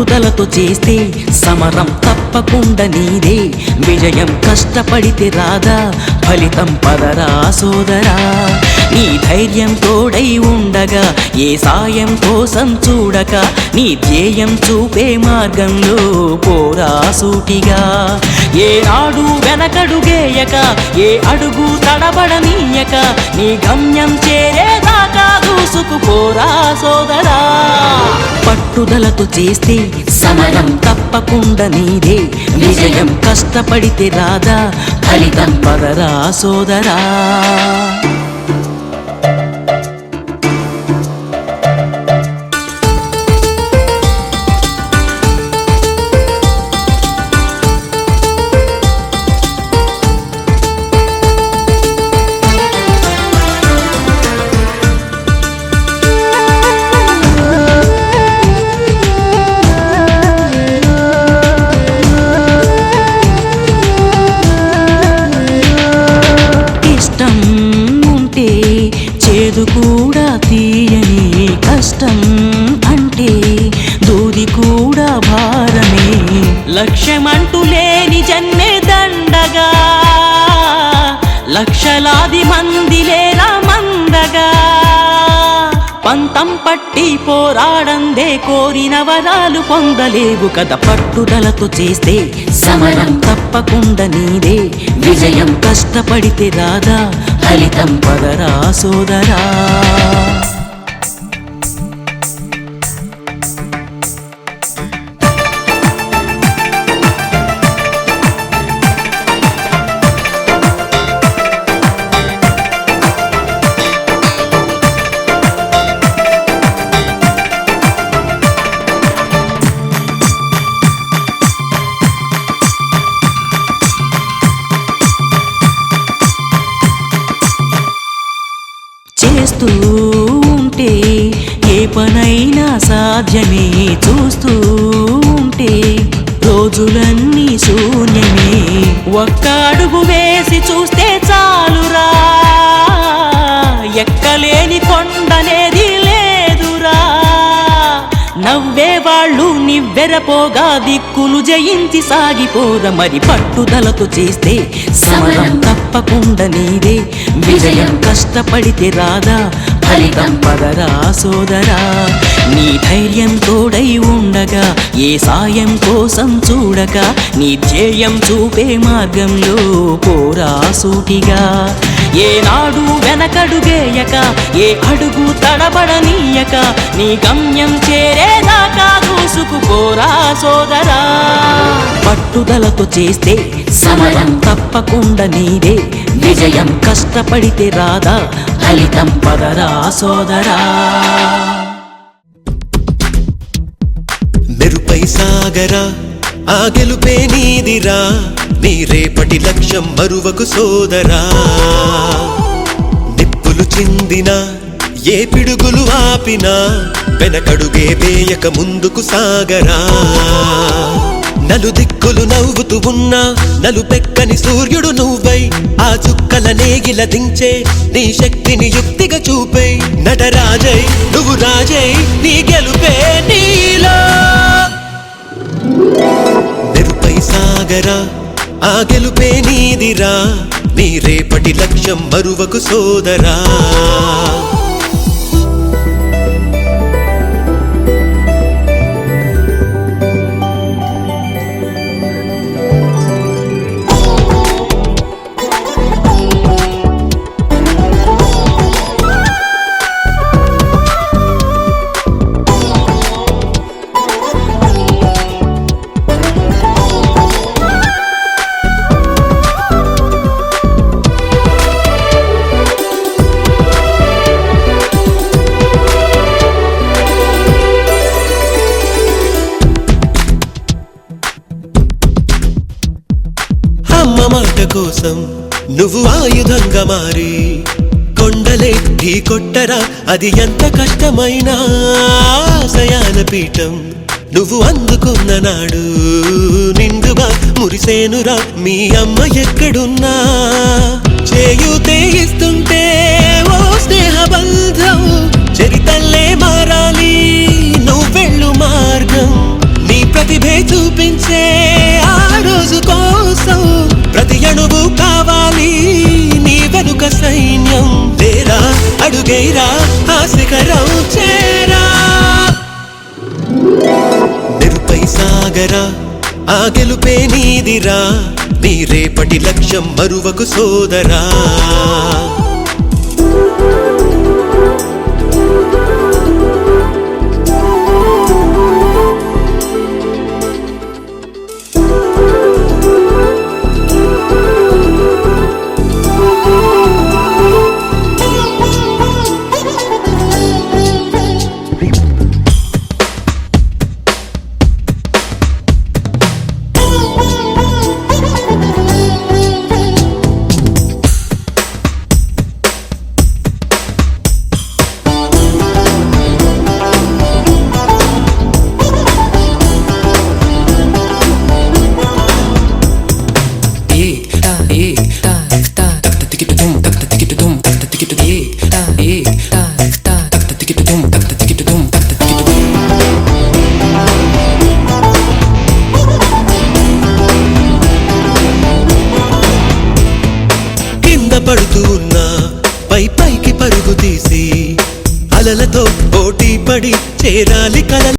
పట్టుదలతో చేస్తే సమరం తప్పకుండా నీదే విజయం కష్టపడితే రాదా ఫలితం పదరా సోదరా నీ ధైర్యం తోడై ఉండగా ఏ సాయం కోసం చూడక నీ ధ్యేయం చూపే మార్గంలో పోరా సూటిగా ఏ నాడు వెనకడుగేయక ఏ అడుగు తడబడనీయక నీ గమ్యం చేరేదాకా దూసుకుపోరా సోదరా పట్టుదలతో చేస్తే సమరం తప్పకుండా నీదే విజయం కష్టపడితే రాదా ఫలితం పదరా సోదరా చేదు కూడా తీయని కష్టం అంటే దూది కూడా భారమే లక్ష్యమంటూ లేని జన్మే దండగా లక్షలాది మంది లేరా మందగా పంతం పట్టి పోరాడందే కోరిన వరాలు పొందలేవు కదా పట్టుదలతో చేస్తే సమరం తప్పకుండా నీదే విజయం కష్టపడితే రాదా ఫలితం పదరా సోదరా చేస్తూ ఉంటే ఏ పనైనా సాధ్యమే చూస్తూ ఉంటే రోజులన్నీ శూన్యమే ఒక్క అడుగు వేసి చూస్తే చాలురా ఎక్కలేని కొండనేది లేదురా నవ్వే వాళ్ళు నివ్వెరపోగా దిక్కులు జయించి సాగిపోరా మరి పట్టుదలతో చేస్తే సమరం తప్పకుండా నీదే విజయం కష్టపడితే రాదా ఫలితం పదరా సోదరా నీ ధైర్యం తోడై ఉండగా ఏ సాయం కోసం చూడక నీ ధ్యేయం చూపే మార్గంలో పోరా సూటిగా ఏ నాడు వెనకడుగేయక ఏ అడుగు తడబడనీయక నీ గమ్యం చేరేదాకా దూసుకుపోరా సోదరా పట్టుదలతో చేస్తే సమరం తప్పకుండా నీదే విజయం కష్టపడితే రాదా ఫలితం పదరా సోదరా మెరుపై సాగరా ఆ గెలుపే నీదిరా నీ రేపటి లక్ష్యం మరువకు సోదరా నిప్పులు చిందినా ఏ పిడుగులు ఆపినా వెనకడుగే వేయక ముందుకు సాగరా నలుదిక్కులు నవ్వుతూ ఉన్నా నలుపెక్కని సూర్యుడు నువ్వై ఆ చుక్కల నేగిల దించే నీ శక్తిని యుక్తిగా చూపై నటరాజై నువ్వు రాజై నీ గెలుపే నీలో మెరుపై సాగరా ఆ గెలుపే నీదిరా నీ రేపటి లక్ష్యం మరువకు సోదరా మాట కోసం నువ్వు ఆయుధంగా మారి కొండలే ఢీ కొట్టరా అది ఎంత కష్టమైనా ఆశయాల పీఠం నువ్వు అందుకున్న నాడు నిండుగా మురిసేనురా మీ అమ్మ ఎక్కడున్నా చేయూతే ఇస్తుంటే ఓ స్నేహ బంధం చరితల్లే మారాలి నువ్వెళ్ళు మార్గం నీ అడుగైరా ఆ శిఖరం చేరా నిరుపై సాగరా ఆ గెలుపే నీదిరా నీ రేపటి లక్ష్యం మరువకు సోదరా